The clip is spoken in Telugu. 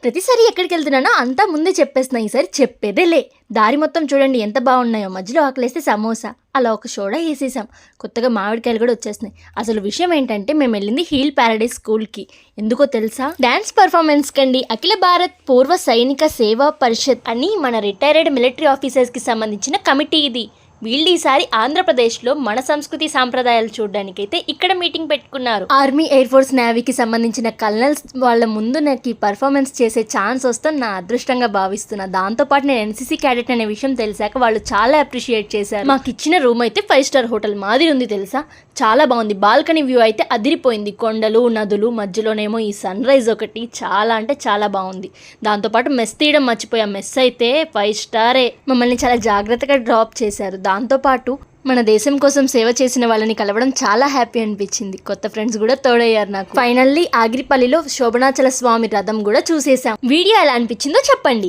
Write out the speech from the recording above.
ప్రతిసారి ఎక్కడికి వెళ్తున్నానో అంతా ముందే చెప్పేస్తున్నా, ఈసారి చెప్పేదేలే. దారి మొత్తం చూడండి ఎంత బాగున్నాయో, మధ్యలో ఆకలేస్తే సమోసా, అలా ఒక సోడా వేసేసాం. కొత్తగా మామిడికాయలు కూడా వచ్చేస్తున్నాయి. అసలు విషయం ఏంటంటే మేము వెళ్ళింది హీల్ ప్యారడైజ్ స్కూల్కి. ఎందుకో తెలుసా? డాన్స్ పర్ఫార్మెన్స్ కండి. అఖిల భారత్ పూర్వ సైనిక సేవా పరిషత్ అని మన రిటైర్డ్ మిలిటరీ ఆఫీసర్స్కి సంబంధించిన కమిటీ ఇది. వీళ్ళు ఈసారి ఆంధ్రప్రదేశ్లో మన సంస్కృతి సాంప్రదాయాలు చూడడానికైతే ఇక్కడ మీటింగ్ పెట్టుకున్నారు. ఆర్మీ, ఎయిర్ ఫోర్స్, నేవీకి సంబంధించిన కల్నల్స్ వాళ్ళ ముందు నాకు పర్ఫార్మెన్స్ చేసే ఛాన్స్ వస్తే నా అదృష్టంగా భావిస్తున్నా. దాంతోపాటు నేను ఎన్సీసీ క్యాడెట్ అనే విషయం తెలిసాక వాళ్ళు చాలా అప్రిషియేట్ చేశారు. మాకు ఇచ్చిన రూమ్ అయితే 5 స్టార్ హోటల్ మాదిరి ఉంది తెలుసా, చాలా బాగుంది. బాల్కనీ వ్యూ అయితే అదిరిపోయింది. కొండలు, నదులు, మధ్యలోనేమో ఈ సన్ రైజ్ ఒకటి, చాలా అంటే చాలా బాగుంది. దాంతోపాటు మెస్ తీయడం మర్చిపోయాం. మెస్ అయితే 5 స్టారే. మమ్మల్ని చాలా జాగ్రత్తగా డ్రాప్ చేశారు. దాంతోపాటు మన దేశం కోసం సేవ చేసిన వాళ్ళని కలవడం చాలా హ్యాపీ అనిపించింది. కొత్త ఫ్రెండ్స్ కూడా తోడయ్యారు నాకు. ఫైనల్లీ ఆగిరిపల్లిలో శోభనాచల స్వామి రథం కూడా చూసేసాం. వీడియో ఎలా అనిపించిందో చెప్పండి.